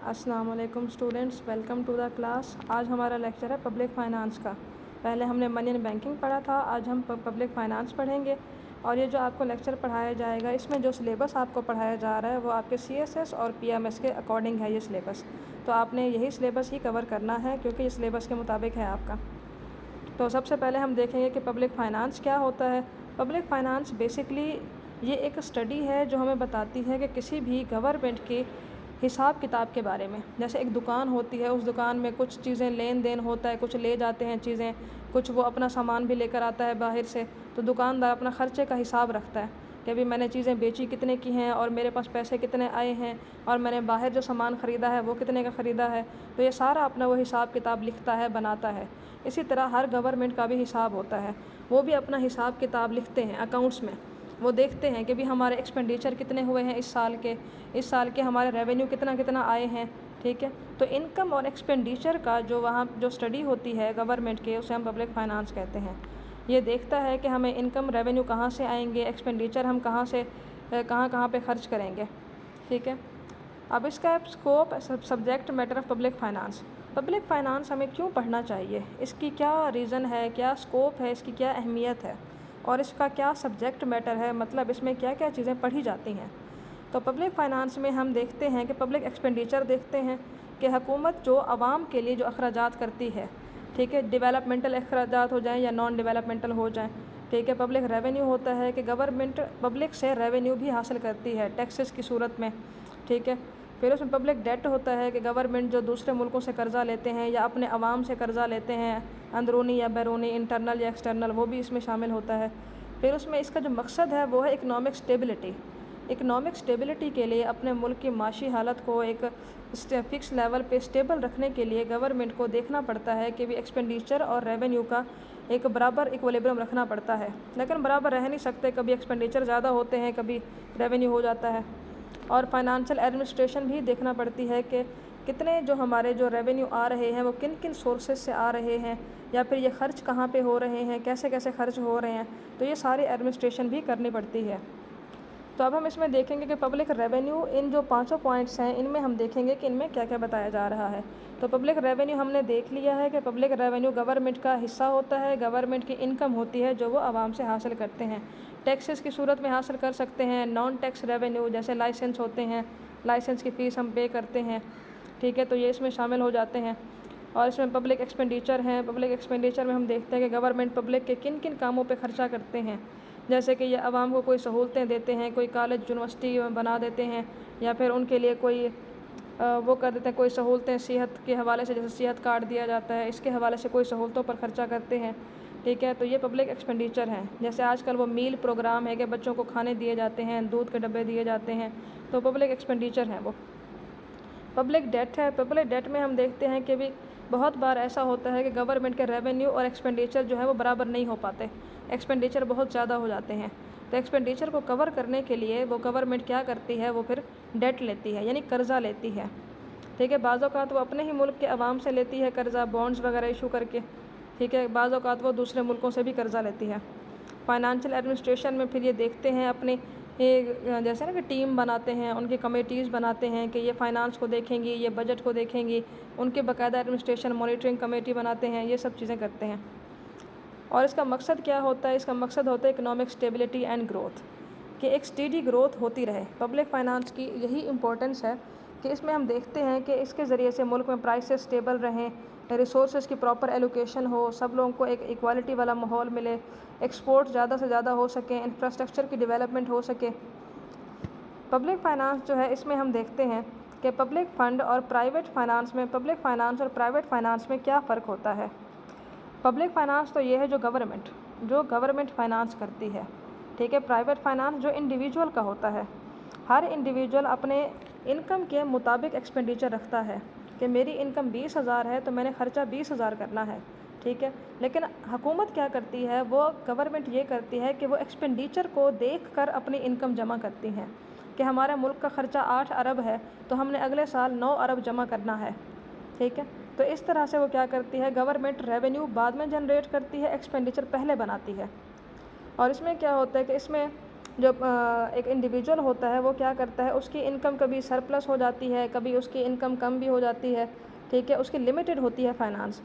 अस्सलाम वालेकुम students, welcome to the class. आज हमारा लेक्चर है पब्लिक फ़ाइनेंस का। पहले हमने मनी एंड बैंकिंग पढ़ा था, आज हम पब्लिक फ़ाइनेंस पढ़ेंगे। और ये जो आपको लेक्चर पढ़ाया जाएगा, इसमें जो सिलेबस आपको पढ़ाया जा रहा है वो आपके CSS और PMS के अकॉर्डिंग है ये सिलेबस। तो आपने यही सिलेबस ही कवर करना है क्योंकि ये सिलेबस के मुताबिक है आपका। तो सबसे पहले हम देखेंगे कि पब्लिक फ़ाइनेंस क्या होता है। पब्लिक फ़ाइनेंस बेसिकली ये एक स्टडी है जो हमें बताती है कि किसी भी गवर्नमेंट के हिसाब किताब के बारे में। जैसे एक दुकान होती है, उस दुकान में कुछ चीज़ें लेन देन होता है, कुछ ले जाते हैं चीज़ें, कुछ वो अपना सामान भी लेकर आता है बाहर से। तो दुकानदार अपना ख़र्चे का हिसाब रखता है कि अभी मैंने चीज़ें बेची कितने की हैं और मेरे पास पैसे कितने आए हैं और मैंने बाहर जो सामान ख़रीदा है वो कितने का ख़रीदा है। तो ये सारा अपना वो हिसाब किताब लिखता है, बनाता है। इसी तरह हर गवर्नमेंट का भी हिसाब होता है, वो भी अपना हिसाब किताब लिखते हैं अकाउंट्स में। वो देखते हैं कि भी हमारे एक्सपेंडिचर कितने हुए हैं इस साल के हमारे रेवेन्यू कितना कितना आए हैं। ठीक है, तो इनकम और एक्सपेंडिचर का जो वहाँ जो स्टडी होती है गवर्नमेंट के, उसे हम पब्लिक फ़ाइनेंस कहते हैं। ये देखता है कि हमें इनकम रेवेन्यू कहाँ से आएंगे, एक्सपेंडिचर हम कहाँ से कहाँ पे खर्च करेंगे। ठीक है, अब इसका scope subject matter of public finance. Public finance हमें क्यों पढ़ना चाहिए, इसकी क्या रीज़न है, क्या स्कोप है, इसकी क्या अहमियत है और इसका क्या सब्जेक्ट मैटर है, मतलब इसमें क्या क्या चीज़ें पढ़ी जाती हैं। तो पब्लिक फ़ाइनेंस में हम देखते हैं कि पब्लिक एक्सपेंडिचर देखते हैं कि हुकूमत जो आवाम के लिए जो अखराजात करती है, ठीक है, डेवलपमेंटल अखराजात हो जाएँ या नॉन डेवलपमेंटल हो जाएँ। ठीक है, पब्लिक रेवेन्यू होता है कि गवर्नमेंट पब्लिक से रेवेन्यू भी हासिल करती है टैक्सेस की सूरत में। ठीक है, फिर उसमें पब्लिक डेट होता है कि गवर्नमेंट जो दूसरे मुल्कों से कर्ज़ा लेते हैं या अपने आवाम से कर्ज़ा लेते हैं, अंदरूनी या बैरूनी, इंटरनल या एक्सटर्नल, वो भी इसमें शामिल होता है। फिर उसमें इसका जो मकसद है वो है इकनॉमिक स्टेबिलिटी। इकनॉमिक स्टेबिलिटी के लिए अपने मुल्क की माशी हालत को एक फ़िक्स लेवल पे स्टेबल रखने के लिए गवर्नमेंट को देखना पड़ता है कि भी एक्सपेंडिचर और रेवेन्यू का एक बराबर इक्विलिब्रियम रखना पड़ता है। लेकिन बराबर रह नहीं सकते, कभी एक्सपेंडिचर ज़्यादा होते हैं, कभी रेवेन्यू हो जाता है। और फाइनेंशियल एडमिनिस्ट्रेशन भी देखना पड़ती है कि कितने जो हमारे जो रेवेन्यू आ रहे हैं वो किन किन सोर्सेज से आ रहे हैं, या फिर ये ख़र्च कहाँ पे हो रहे हैं, कैसे कैसे ख़र्च हो रहे हैं। तो ये सारी एडमिनिस्ट्रेशन भी करनी पड़ती है। तो अब हम इसमें देखेंगे कि पब्लिक रेवेन्यू, इन जो पाँचों पॉइंट्स हैं इनमें हम देखेंगे कि इनमें क्या क्या बताया जा रहा है। तो पब्लिक रेवेन्यू हमने देख लिया है कि पब्लिक रेवेन्यू गवर्नमेंट का हिस्सा होता है, गवर्नमेंट की इनकम होती है जो वो आवाम से हासिल करते हैं। टैक्सेस की सूरत में हासिल कर सकते हैं, नॉन टैक्स रेवेन्यू जैसे लाइसेंस होते हैं, लाइसेंस की फ़ीस हम पे करते हैं। ठीक है, तो ये इसमें शामिल हो जाते हैं। और इसमें पब्लिक एक्सपेंडिचर हैं, पब्लिक एक्सपेंडिचर में हम देखते हैं कि गवर्नमेंट पब्लिक के किन किन कामों पे ख़र्चा करते हैं। जैसे कि ये आवाम को कोई सहूलतें देते हैं, कोई कॉलेज यूनिवर्सिटी बना देते हैं, या फिर उनके लिए कोई वो कर देते हैं कोई सहूलतें सेहत के हवाले से, जैसे सेहत कार्ड दिया जाता है, इसके हवाले से कोई सहूलतों पर ख़र्चा करते हैं। ठीक है, तो ये पब्लिक एक्सपेंडिचर हैं। जैसे आजकल वो मील प्रोग्राम है कि बच्चों को खाने दिए जाते हैं, दूध के डब्बे दिए जाते हैं, तो पब्लिक एक्सपेंडिचर हैं वो। पब्लिक डेट है, पब्लिक डेट में हम देखते हैं कि भी बहुत बार ऐसा होता है कि गवर्नमेंट के रेवेन्यू और एक्सपेंडिचर जो है वो बराबर नहीं हो पाते, एक्सपेंडिचर बहुत ज़्यादा हो जाते हैं। तो एक्सपेंडिचर को कवर करने के लिए वो गवर्नमेंट क्या करती है, वो फिर डेट लेती है, यानी कर्ज़ा लेती है। ठीक है, बाज़ औक़ात वो अपने ही मुल्क के अवाम से लेती है कर्ज़ा, बॉन्ड्स वगैरह इशू करके। ठीक है, बाज़ औक़ात वो दूसरे मुल्कों से भी कर्ज़ा लेती है। फाइनेंशियल एडमिनिस्ट्रेशन में फिर ये देखते हैं अपने जैसे ना कि टीम बनाते हैं, उनकी कमेटीज़ बनाते हैं कि ये फ़ाइनेंस को देखेंगी, ये बजट को देखेंगी, उनके बाकायदा एडमिनिस्ट्रेशन मॉनिटरिंग कमेटी बनाते हैं, ये सब चीज़ें करते हैं। और इसका मकसद क्या होता है, इसका मकसद होता है इकनॉमिक स्टेबिलिटी एंड ग्रोथ, कि एक स्टेडी ग्रोथ होती रहे। पब्लिक फ़ाइनेंस की यही इम्पोर्टेंस है कि इसमें हम देखते हैं कि इसके ज़रिए से मुल्क में प्राइसेस स्टेबल रहें, रिसोर्सेज की प्रॉपर एलोकेशन हो, सब लोगों को एक इक्वालिटी वाला माहौल मिले, एक्सपोर्ट ज़्यादा से ज़्यादा हो सके, इंफ्रास्ट्रक्चर की डेवलपमेंट हो सके। पब्लिक फ़ाइनेंस जो है, इसमें हम देखते हैं कि पब्लिक फ़ंड और प्राइवेट फ़ाइनेंस में, पब्लिक फ़ाइनेंस और प्राइवेट फ़ाइनेंस में क्या फ़र्क होता है। पब्लिक फ़ाइनेंस तो ये है जो गवर्नमेंट फ़ाइनेंस करती है। ठीक है, प्राइवेट फ़ाइनेंस जो इंडिविजुअल का होता है, हर इंडिविजुअल अपने इनकम के मुताबिक एक्सपेंडिचर रखता है कि मेरी इनकम 20,000 है तो मैंने ख़र्चा 20,000 करना है। ठीक है, लेकिन हुकूमत क्या करती है, वो गवर्नमेंट ये करती है कि वो एक्सपेंडिचर को देख कर अपनी इनकम जमा करती हैं कि हमारे मुल्क का ख़र्चा 8 अरब है तो हमने अगले साल 9 अरब जमा करना है। ठीक है, तो इस तरह से वो क्या करती है, गवर्नमेंट रेवेन्यू बाद में जनरेट करती है, एक्सपेंडिचर पहले बनाती है। और इसमें क्या होता है कि इसमें जो एक इंडिविजुअल होता है वो क्या करता है, उसकी इनकम कभी सरप्लस हो जाती है, कभी उसकी इनकम कम भी हो जाती है, ठीक है, उसकी लिमिटेड होती है फाइनेंस।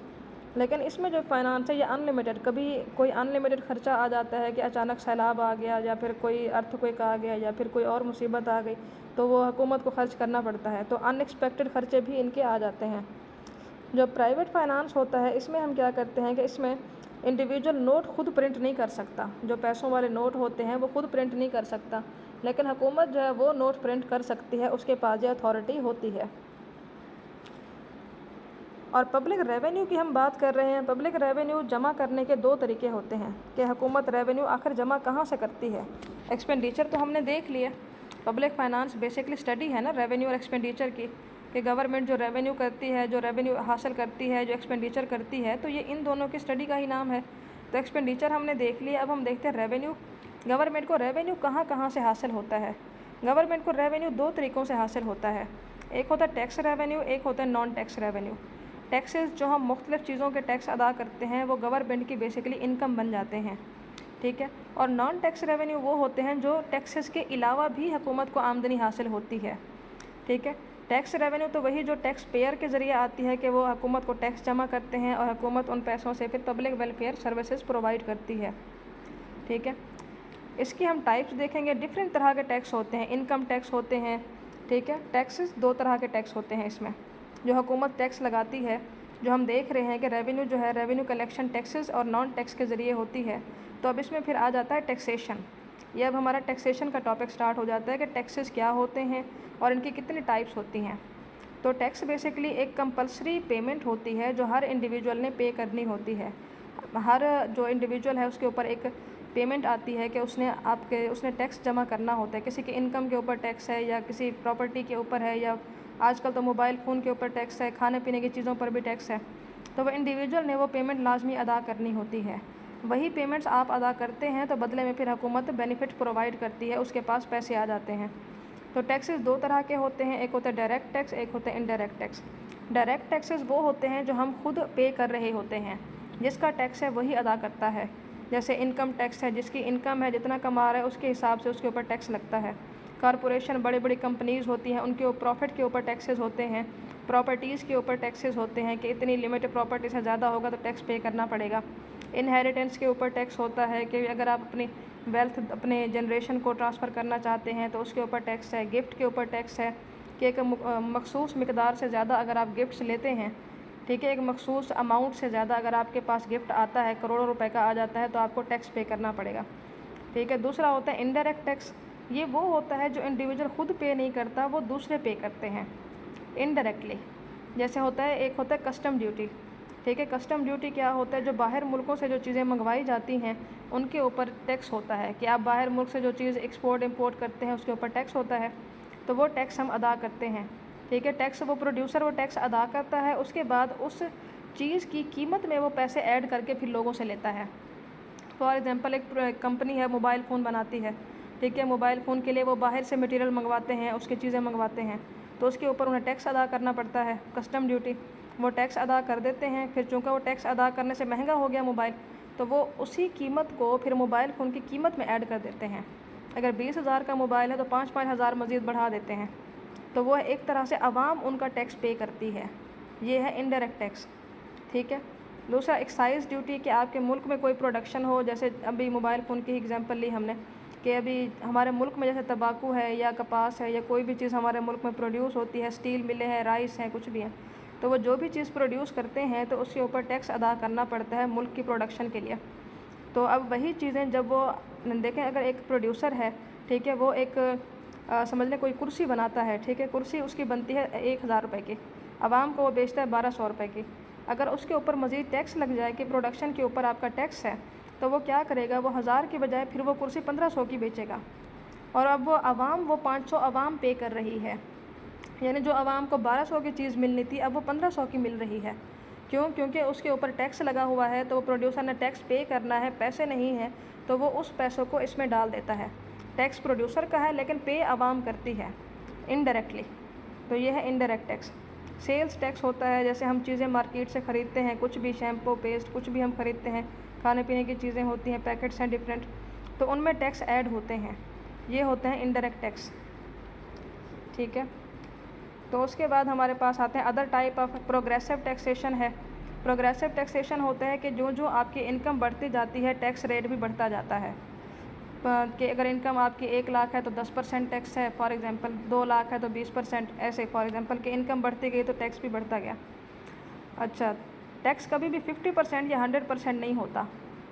लेकिन इसमें जो फाइनेंस है ये अनलिमिटेड, कभी कोई अनलिमिटेड खर्चा आ जाता है कि अचानक सैलाब आ गया या फिर कोई अर्थक्वेक आ गया या फिर कोई और मुसीबत आ गई, तो वो हुकूमत को खर्च करना पड़ता है, तो अनएक्सपेक्टेड खर्चे भी इनके आ जाते हैं। जो प्राइवेट फाइनेंस होता है इसमें हम क्या करते हैं कि इसमें इंडिविजुअल नोट खुद प्रिंट नहीं कर सकता, जो पैसों वाले नोट होते हैं वो खुद प्रिंट नहीं कर सकता, लेकिन हुकूमत जो है वो नोट प्रिंट कर सकती है, उसके पास ये अथॉरिटी होती है। और पब्लिक रेवेन्यू की हम बात कर रहे हैं। पब्लिक रेवेन्यू जमा करने के दो तरीके होते हैं कि हुकूमत रेवेन्यू आखिर जमा कहाँ से करती है। एक्सपेंडिचर तो हमने देख लिया, पब्लिक फाइनेंस बेसिकली स्टडी है ना रेवेन्यू और एक्सपेंडिचर की, कि गवर्नमेंट जो रेवेन्यू करती है, जो रेवेन्यू हासिल करती है, जो एक्सपेंडिचर करती है, तो ये इन दोनों की स्टडी का ही नाम है। तो एक्सपेंडिचर हमने देख लिया, अब हम देखते हैं रेवेन्यू। गवर्नमेंट को रेवेन्यू कहाँ कहाँ से हासिल होता है। गवर्नमेंट को रेवेन्यू दो तरीक़ों से हासिल होता है, एक होता है टैक्स रेवेन्यू, एक होता है नॉन टैक्स रेवेन्यू। टैक्सेस जो हम मुख्तलिफ़ चीज़ों के टैक्स अदा करते हैं वो गवर्नमेंट की बेसिकली इनकम बन जाते हैं, ठीक है। और नॉन टैक्स रेवेन्यू वो होते हैं जो टैक्सेस के अलावा भी हुकूमत को आमदनी हासिल होती है, ठीक है। टैक्स रेवेन्यू तो वही जो टैक्स पेयर के ज़रिए आती है कि वो हुकूमत को टैक्स जमा करते हैं और हुकूमत उन पैसों से फिर पब्लिक वेलफेयर सर्विसेज प्रोवाइड करती है, ठीक है। इसकी हम टाइप्स देखेंगे, डिफरेंट तरह के टैक्स होते हैं, इनकम टैक्स होते हैं, ठीक है। टैक्सेस दो तरह के टैक्स होते हैं इसमें, जो हुकूमत टैक्स लगाती है, जो हम देख रहे हैं कि रेवेन्यू जो है रेवेन्यू कलेक्शन टैक्सेस और नॉन टैक्स के ज़रिए होती है। तो अब इसमें फिर आ जाता है टैक्सेशन। ये अब हमारा टैक्सेशन का टॉपिक स्टार्ट हो जाता है कि टैक्सेस क्या होते हैं और इनकी कितनी टाइप्स होती हैं। तो टैक्स बेसिकली एक कंपलसरी पेमेंट होती है जो हर इंडिविजुअल ने पे करनी होती है। हर जो इंडिविजुअल है उसके ऊपर एक पेमेंट आती है कि उसने टैक्स जमा करना होता है। किसी की इनकम के ऊपर टैक्स है या किसी प्रॉपर्टी के ऊपर है, या आजकल तो मोबाइल फ़ोन के ऊपर टैक्स है, खाने पीने की चीज़ों पर भी टैक्स है। तो वह इंडिविजुअल ने वो पेमेंट लाजमी अदा करनी होती है। वही पेमेंट्स आप अदा करते हैं तो बदले में फिर हुकूमत बेनिफिट प्रोवाइड करती है, उसके पास पैसे आ जाते हैं। तो टैक्सेस दो तरह के होते हैं, एक होता है डायरेक्ट टैक्स, एक होता है इनडायरेक्ट टैक्स। डायरेक्ट टैक्सेस वो होते हैं जो हम खुद पे कर रहे होते हैं, जिसका टैक्स है वही अदा करता है। जैसे इनकम टैक्स है, जिसकी इनकम है जितना कमा रहा है उसके हिसाब से उसके ऊपर टैक्स लगता है। कॉरपोरेशन बड़ी बड़ी कंपनीज़ होती हैं, उनके प्रॉफिट के ऊपर टैक्सेस होते हैं। प्रॉपर्टीज़ के ऊपर टैक्सेस होते हैं कि इतनी लिमिटेड प्रॉपर्टी से ज़्यादा होगा तो टैक्स पे करना पड़ेगा। इनहेरिटेंस के ऊपर टैक्स होता है कि अगर आप अपनी वेल्थ अपने जनरेशन को ट्रांसफ़र करना चाहते हैं तो उसके ऊपर टैक्स है। गिफ्ट के ऊपर टैक्स है कि एक मखसूस मिकदार से ज़्यादा अगर आप गिफ्ट्स लेते हैं, ठीक है, एक मखसूस अमाउंट से ज़्यादा अगर आपके पास गिफ्ट आता है, करोड़ों रुपए का आ जाता है, तो आपको टैक्स पे करना पड़ेगा, ठीक है। दूसरा होता है इनडायरेक्ट टैक्स। ये वो होता है जो इंडिविजुअल खुद पे नहीं करता, वो दूसरे पे करते हैं इनडायरेक्टली। जैसे होता है, एक होता है कस्टम ड्यूटी, ठीक है। कस्टम ड्यूटी क्या होता है, जो बाहर मुल्कों से जो चीज़ें मंगवाई जाती हैं उनके ऊपर टैक्स होता है कि आप बाहर मुल्क से जो चीज़ एक्सपोर्ट इंपोर्ट करते हैं उसके ऊपर टैक्स होता है, तो वो टैक्स हम अदा करते हैं, ठीक है। टैक्स वो प्रोड्यूसर वो टैक्स अदा करता है, उसके बाद उस चीज़ की कीमत में वो पैसे ऐड करके फिर लोगों से लेता है। फॉर एग्ज़ाम्पल एक कंपनी है मोबाइल फ़ोन बनाती है, ठीक है। मोबाइल फ़ोन के लिए वो बाहर से मटेरियल मंगवाते हैं, उसकी चीज़ें मंगवाते हैं, तो उसके ऊपर उन्हें टैक्स अदा करना पड़ता है, कस्टम ड्यूटी। वो टैक्स अदा कर देते हैं, फिर चूँकि वो टैक्स अदा करने से महंगा हो गया मोबाइल, तो वो उसी कीमत को फिर मोबाइल फ़ोन की कीमत में ऐड कर देते हैं। अगर 20,000 का मोबाइल है तो 5-5 हज़ार मज़ीद बढ़ा देते हैं। तो वो एक तरह से आवाम उनका टैक्स पे करती है। ये है इनडायरेक्ट टैक्स, ठीक है। दूसरा एक्साइज़ ड्यूटी, कि आपके मुल्क में कोई प्रोडक्शन हो, जैसे अभी मोबाइल फ़ोन की एग्जांपल ली हमने कि अभी हमारे मुल्क में जैसे तंबाकू है या कपास है या कोई भी चीज़ हमारे मुल्क में प्रोड्यूस होती है, स्टील मिलें हैं, राइस हैं, कुछ भी हैं, तो वो जो भी चीज़ प्रोड्यूस करते हैं तो उसके ऊपर टैक्स अदा करना पड़ता है मुल्क की प्रोडक्शन के लिए। तो अब वही चीज़ें जब वो देखें, अगर एक प्रोड्यूसर है, ठीक है, वो एक समझ लें कोई कुर्सी बनाता है, ठीक है, कुर्सी उसकी बनती है 1,000 रुपये की, आवाम को वो बेचता है 1,200 रुपये की। अगर उसके ऊपर मज़ीद टैक्स लग जाए कि प्रोडक्शन के ऊपर आपका टैक्स है, तो वो क्या करेगा, वो 1,000 की बजाय फिर वो कुर्सी 1,500 की बेचेगा। और अब वो 500 आवाम पे कर रही है, यानी जो आवाम को 1,200 की चीज़ मिलनी थी अब वो 1,500 की मिल रही है। क्यों? क्योंकि उसके ऊपर टैक्स लगा हुआ है, तो वो प्रोड्यूसर ने टैक्स पे करना है, पैसे नहीं हैं तो वो उस पैसों को इसमें डाल देता है। टैक्स प्रोड्यूसर का है लेकिन पे आवाम करती है इनडायरेक्टली। तो ये है इनडायरेक्ट टैक्स। सेल्स टैक्स होता है, जैसे हम चीज़ें मार्केट से ख़रीदते हैं, कुछ भी शैम्पू पेस्ट कुछ भी हम ख़रीदते हैं, खाने पीने की चीज़ें होती हैं, पैकेट्स हैं डिफरेंट, तो उनमें टैक्स ऐड होते हैं, ये होते हैं इनडायरेक्ट टैक्स, ठीक है। तो उसके बाद हमारे पास आते हैं other type of progressive taxation है। प्रोग्रेसिव टैक्सेशन होता है कि जो जो आपकी इनकम बढ़ती जाती है टैक्स रेट भी बढ़ता जाता है। कि अगर इनकम आपकी 1 लाख है तो 10% टैक्स है, फॉर एग्जांपल 2 लाख है तो 20%, ऐसे फॉर एग्जांपल कि इनकम बढ़ती गई तो टैक्स भी बढ़ता गया। अच्छा, टैक्स कभी भी 50% या 100% नहीं होता।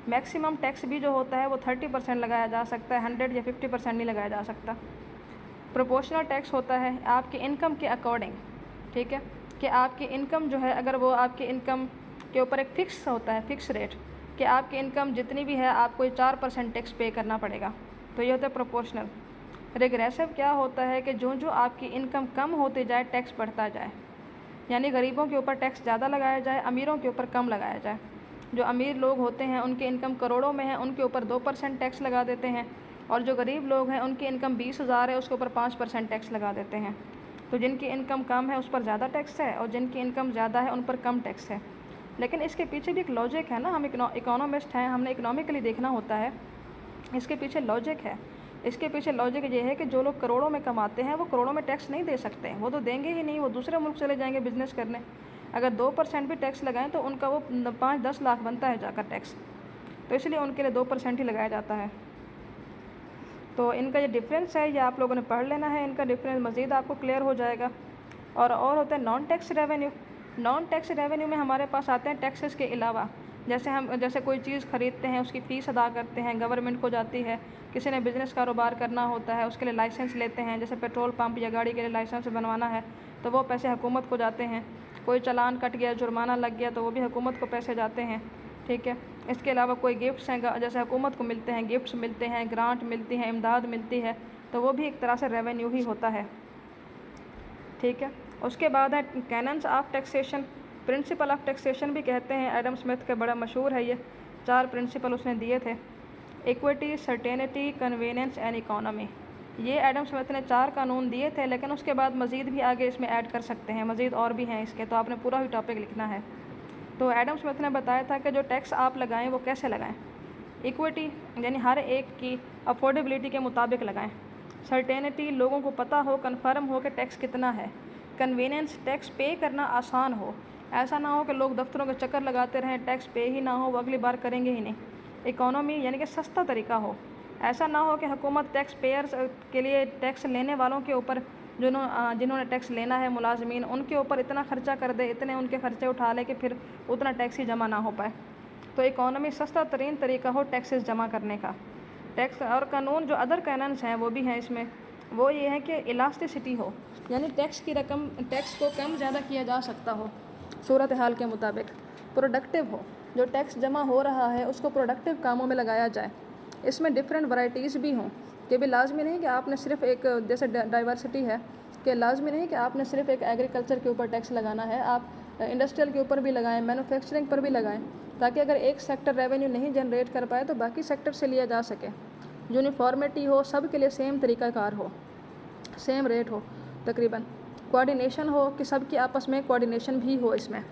मैक्सिमम टैक्स भी जो होता है वो 30% लगाया जा सकता है, 100 या 50% नहीं लगाया जा सकता। प्रोपोर्शनल टैक्स होता है आपकी इनकम के अकॉर्डिंग, ठीक है, कि आपकी इनकम जो है अगर वो आपकी इनकम के ऊपर एक फ़िक्स होता है, फ़िक्स रेट, कि आपकी इनकम जितनी भी है आपको 4% टैक्स पे करना पड़ेगा, तो ये होता है प्रोपोर्शनल। रिग्रेसिव क्या होता है कि जो जो आपकी इनकम कम होती जाए टैक्स बढ़ता जाए, यानी गरीबों के ऊपर टैक्स ज़्यादा लगाया जाए, अमीरों के ऊपर कम लगाया जाए। जो अमीर लोग होते हैं उनकी इनकम करोड़ों में है, उनके ऊपर 2% टैक्स लगा देते हैं, और जो गरीब लोग हैं उनकी इनकम 20,000 है उसके ऊपर 5% टैक्स लगा देते हैं। तो जिनकी इनकम कम है उस पर ज़्यादा टैक्स है और जिनकी इनकम ज़्यादा है उन पर कम टैक्स है। लेकिन इसके पीछे भी एक लॉजिक है ना, हम इकोनॉमिस्ट हैं, हमने इकोनॉमिकली देखना होता है, इसके पीछे लॉजिक है। इसके पीछे लॉजिक ये है कि जो लोग करोड़ों में कमाते हैं वो करोड़ों में टैक्स नहीं दे सकते हैं, वो तो देंगे ही नहीं, वो दूसरे मुल्क चले जाएंगे बिज़नेस करने। अगर 2% भी टैक्स लगाएं तो उनका वो 5-10 लाख बनता है जाकर टैक्स, तो इसलिए उनके लिए 2% ही लगाया जाता है। तो इनका ये डिफरेंस है, ये आप लोगों ने पढ़ लेना है, इनका डिफरेंस मज़ीद आपको क्लियर हो जाएगा। और होता है non tax revenue. Non tax revenue में हमारे पास आते हैं टैक्सेस के अलावा, जैसे कोई चीज़ ख़रीदते हैं उसकी फ़ीस अदा करते हैं, गवर्नमेंट को जाती है। किसी ने बिज़नेस कारोबार करना होता है उसके लिए लाइसेंस लेते हैं, जैसे पेट्रोल पंप या गाड़ी के लिए लाइसेंस बनवाना है तो वो पैसे हुकूमत को जाते हैं। कोई चालान कट गया, जुर्माना लग गया तो वो भी हुकूमत को पैसे जाते हैं, ठीक है। इसके अलावा कोई गिफ्ट्स हैं, जैसे हुकूमत को मिलते हैं, गिफ्ट्स मिलते हैं, ग्रांट मिलती हैं, इमदाद मिलती है, तो वो भी एक तरह से रेवेन्यू ही होता है, ठीक है। उसके बाद है cannons of taxation, principle of taxation भी कहते हैं। एडम स्मिथ के बड़ा मशहूर है ये, 4 प्रिंसिपल उसने दिए थे, equity, certainty, convenience and economy. ये एडम स्मिथ ने 4 कानून दिए थे, लेकिन उसके बाद मज़ीद भी आगे इसमें ऐड कर सकते हैं, मज़ीद और भी हैं इसके, तो आपने पूरा ही टॉपिक लिखना है। तो एडम स्मिथ ने बताया था कि जो टैक्स आप लगाएं वो कैसे लगाएं। इक्विटी यानी हर एक की अफोर्डेबिलिटी के मुताबिक लगाएं। सर्टेनिटी, लोगों को पता हो, कन्फर्म हो कि टैक्स कितना है। कन्वीनियंस, टैक्स पे करना आसान हो, ऐसा ना हो कि लोग दफ्तरों के चक्कर लगाते रहें, टैक्स पे ही ना हो, वो अगली बार करेंगे ही नहीं। इकोनॉमी यानी कि सस्ता तरीका हो, ऐसा ना हो कि हुकूमत टैक्स पेयर्स के लिए, टैक्स लेने वालों के ऊपर, जिन्होंने टैक्स लेना है, मुलाजमीन, उनके ऊपर इतना ख़र्चा कर दे, इतने उनके ख़र्चे उठा ले कि फिर उतना टैक्स ही जमा ना हो पाए। तो इकोनॉमी सस्ता तरीन तरीका हो टैक्सेस जमा करने का। टैक्स और कानून जो अदर कैनन्स हैं वो भी हैं इसमें, वो ये है कि इलास्टिसिटी हो, यानी टैक्स की रकम, टैक्स को कम ज़्यादा किया जा सकता हो सूरत हाल के मुताबिक। प्रोडक्टिव हो, जो टैक्स जमा हो रहा है उसको प्रोडक्टिव कामों में लगाया जाए। इसमें डिफरेंट वैराइटीज़ भी हों, कि भी लाजमी नहीं कि आपने सिर्फ एक, जैसे डाइवर्सिटी है कि लाजमी नहीं कि आपने सिर्फ एक एग्रीकल्चर के ऊपर टैक्स लगाना है, आप इंडस्ट्रियल के ऊपर भी लगाएं, मैन्युफैक्चरिंग पर भी लगाएं, ताकि अगर एक सेक्टर रेवेन्यू नहीं जनरेट कर पाए तो बाकी सेक्टर से लिया जा सके। यूनिफॉर्मिटी हो, सब के लिए सेम तरीक़ाकार हो, सेम रेट हो तकरीबन। कोऑर्डिनेशन हो कि सब की आपस में कोऑर्डिनेशन भी हो इसमें।